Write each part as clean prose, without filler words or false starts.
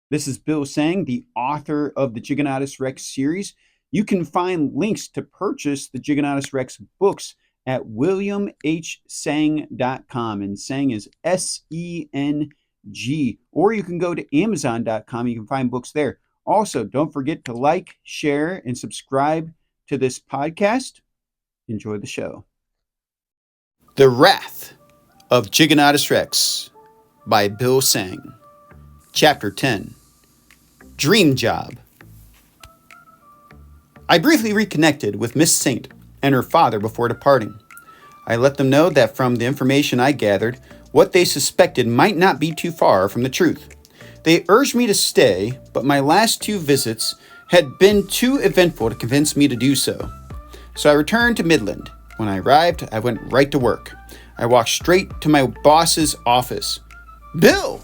This is Bill Sang, the author of the Giganotus Rex series. You can find links to purchase the Giganotus Rex books at williamhsang.com, and Sang is Seng, or you can go to amazon.com. You can find books there. Also, don't forget to like, share, and subscribe to this podcast. Enjoy the show. The Wrath of Giganotus Rex by Bill Sang. Chapter 10. Dream Job. I briefly reconnected with Miss Saint and her father before departing. I let them know that from the information I gathered, what they suspected might not be too far from the truth. They urged me to stay, but my last 2 visits had been too eventful to convince me to do so. So I returned to Midland. When I arrived, I went right to work. I walked straight to my boss's office. "Bill!"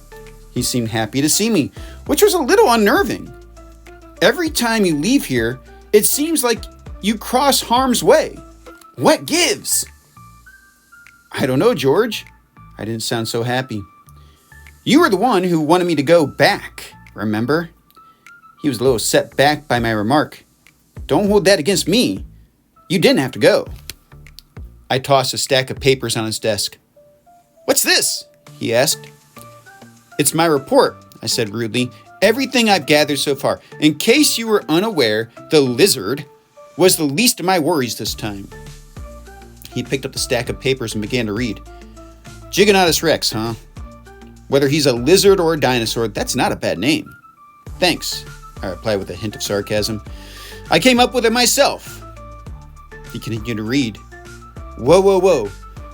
He seemed happy to see me, which was a little unnerving. "Every time you leave here, it seems like you cross harm's way. What gives?" "I don't know, George." I didn't sound so happy. "You were the one who wanted me to go back, remember?" He was a little set back by my remark. "Don't hold that against me. You didn't have to go." I tossed a stack of papers on his desk. "What's this?" he asked. "It's my report," I said rudely. "Everything I've gathered so far. In case you were unaware, the lizard was the least of my worries this time." He picked up the stack of papers and began to read. "Giganotus Rex, huh? Whether he's a lizard or a dinosaur, that's not a bad name." "Thanks," I replied with a hint of sarcasm. "I came up with it myself." He continued to read. Whoa.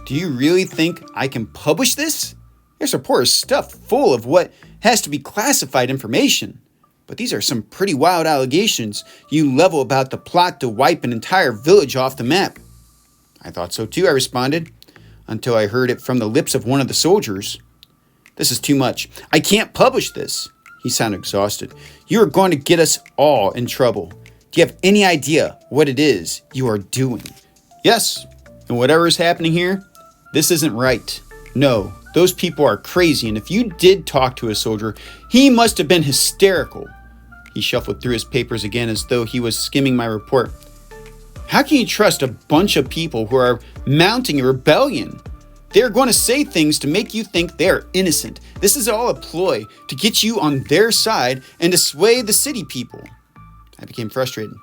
Do you really think I can publish this? This report is stuffed full of what has to be classified information. But these are some pretty wild allegations you level about the plot to wipe an entire village off the map." "I thought so too," I responded, until I heard it from the lips of one of the soldiers. "This is too much. I can't publish this." He sounded exhausted. "You are going to get us all in trouble. Do you have any idea what it is you are doing?" "Yes, and whatever is happening here, this isn't right. No, those people are crazy, and if you did talk to a soldier, he must have been hysterical." He shuffled through his papers again as though he was skimming my report. "How can you trust a bunch of people who are mounting a rebellion? They are going to say things to make you think they are innocent. This is all a ploy to get you on their side and to sway the city people." I became frustrated.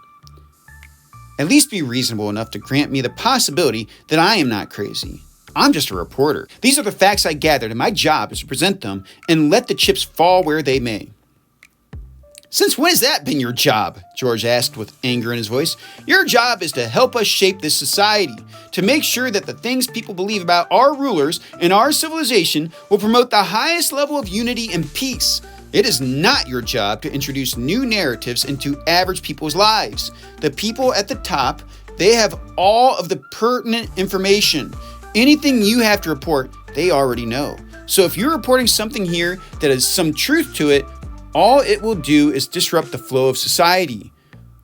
"At least be reasonable enough to grant me the possibility that I am not crazy. I'm just a reporter. These are the facts I gathered, and my job is to present them and let the chips fall where they may." "Since when has that been your job?" George asked with anger in his voice. "Your job is to help us shape this society, to make sure that the things people believe about our rulers and our civilization will promote the highest level of unity and peace. It is not your job to introduce new narratives into average people's lives. The people at the top, they have all of the pertinent information. Anything you have to report, they already know. So if you're reporting something here that has some truth to it, all it will do is disrupt the flow of society.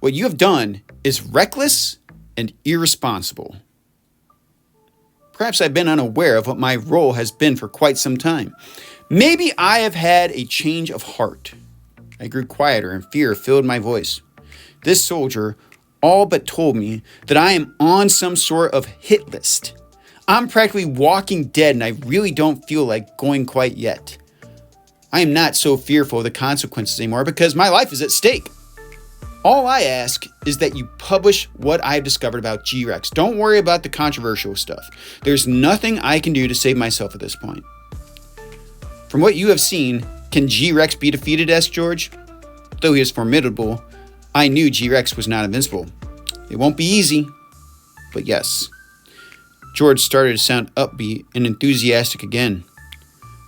What you have done is reckless and irresponsible." Perhaps I've been unaware of what my role has been for quite some time. Maybe I have had a change of heart. I grew quieter and fear filled my voice. This soldier all but told me that I am on some sort of hit list. I'm practically walking dead, and I really don't feel like going quite yet. I am not so fearful of the consequences anymore because my life is at stake. All I ask is that you publish what I've discovered about G-Rex. Don't worry about the controversial stuff. There's nothing I can do to save myself at this point. "From what you have seen, can G-Rex be defeated?" asked George. Though he is formidable, I knew G-Rex was not invincible. "It won't be easy, but yes." George started to sound upbeat and enthusiastic again.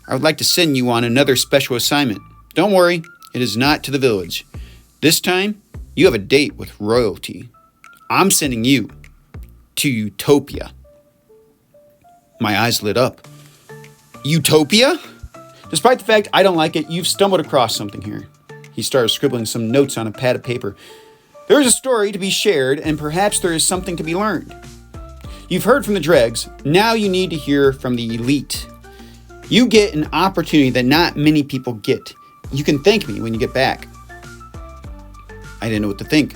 "I would like to send you on another special assignment. Don't worry, it is not to the village. This time, you have a date with royalty. I'm sending you to Utopia." My eyes lit up. "Utopia? Despite the fact I don't like it, you've stumbled across something here." He started scribbling some notes on a pad of paper. "There is a story to be shared, and perhaps there is something to be learned. You've heard from the dregs. Now you need to hear from the elite. You get an opportunity that not many people get. You can thank me when you get back." I didn't know what to think.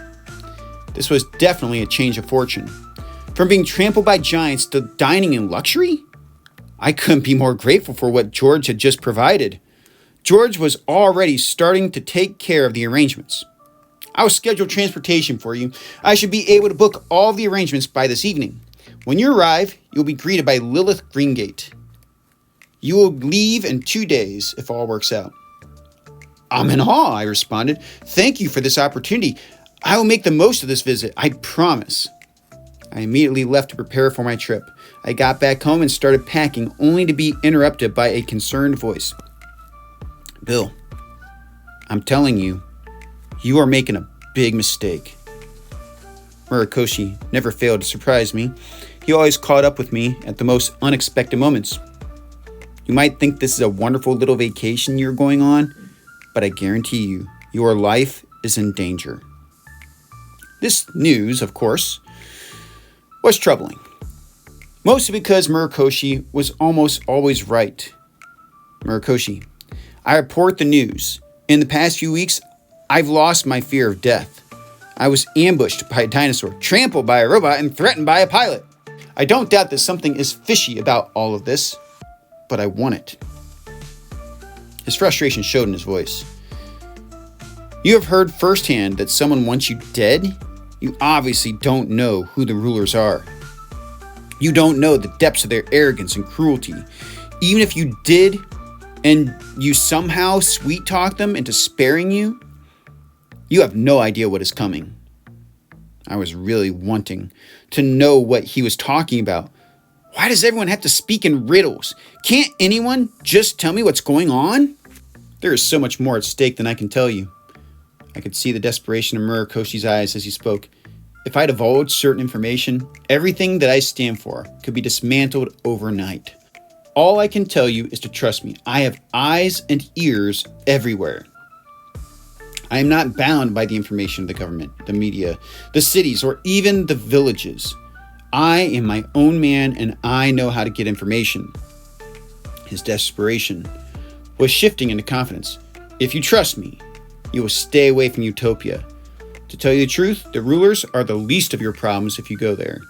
This was definitely a change of fortune. From being trampled by giants to dining in luxury? I couldn't be more grateful for what George had just provided. George was already starting to take care of the arrangements. "I'll schedule transportation for you. I should be able to book all the arrangements by this evening. When you arrive, you'll be greeted by Lilith Greengate. You will leave in 2 days if all works out." "I'm in awe," I responded. "Thank you for this opportunity. I will make the most of this visit, I promise." I immediately left to prepare for my trip. I got back home and started packing, only to be interrupted by a concerned voice. "Bill, I'm telling you, you are making a big mistake." Murakoshi never failed to surprise me. He always caught up with me at the most unexpected moments. "You might think this is a wonderful little vacation you're going on, but I guarantee you, your life is in danger." This news, of course, was troubling. Mostly because Murakoshi was almost always right. "Murakoshi, I report the news. In the past few weeks, I've lost my fear of death. I was ambushed by a dinosaur, trampled by a robot, and threatened by a pilot. I don't doubt that something is fishy about all of this, but I want it." His frustration showed in his voice. "You have heard firsthand that someone wants you dead? You obviously don't know who the rulers are. You don't know the depths of their arrogance and cruelty. Even if you did, and you somehow sweet-talk them into sparing you, you have no idea what is coming." I was really wanting to know what he was talking about. Why does everyone have to speak in riddles? Can't anyone just tell me what's going on? There is so much more at stake than I can tell you. I could see the desperation in Murakoshi's eyes as he spoke. If I divulged certain information, everything that I stand for could be dismantled overnight. All I can tell you is to trust me. I have eyes and ears everywhere. I am not bound by the information of the government, the media, the cities, or even the villages. I am my own man, and I know how to get information. His desperation was shifting into confidence. If you trust me, you will stay away from Utopia. To tell you the truth, the rulers are the least of your problems if you go there.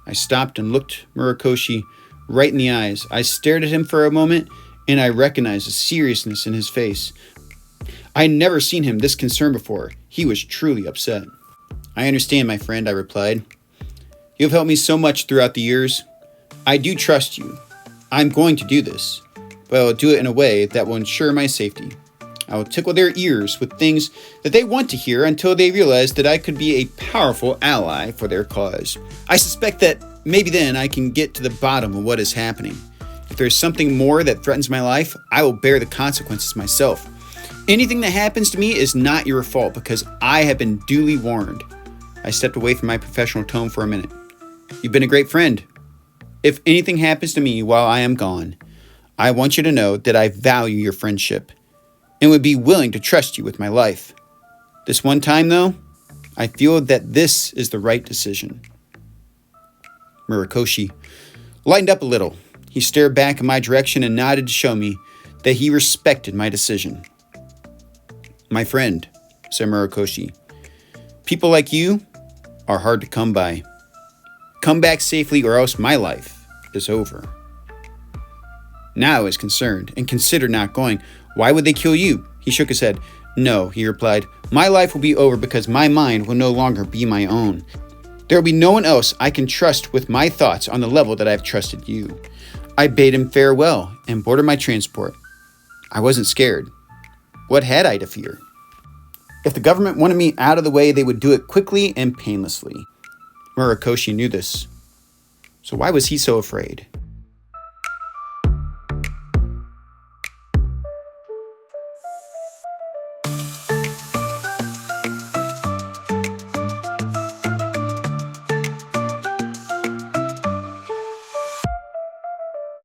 I stopped and looked Murakoshi right in the eyes. I stared at him for a moment, and I recognized the seriousness in his face. I had never seen him this concerned before. He was truly upset. "I understand, my friend," I replied. "You have helped me so much throughout the years. I do trust you. I'm going to do this, but I will do it in a way that will ensure my safety. I will tickle their ears with things that they want to hear until they realize that I could be a powerful ally for their cause. I suspect that maybe then I can get to the bottom of what is happening. If there's something more that threatens my life, I will bear the consequences myself. Anything that happens to me is not your fault because I have been duly warned." I stepped away from my professional tone for a minute. "You've been a great friend. If anything happens to me while I am gone, I want you to know that I value your friendship and would be willing to trust you with my life. This one time, though, I feel that this is the right decision." Murakoshi lightened up a little. He stared back in my direction and nodded to show me that he respected my decision. "My friend," said Murakoshi, "people like you are hard to come by. Come back safely or else my life is over." Now I was concerned and considered not going. "Why would they kill you?" He shook his head. "No," he replied. "My life will be over because my mind will no longer be my own. There will be no one else I can trust with my thoughts on the level that I have trusted you." I bade him farewell and boarded my transport. I wasn't scared. What had I to fear? If the government wanted me out of the way, they would do it quickly and painlessly. Murakoshi knew this. So why was he so afraid?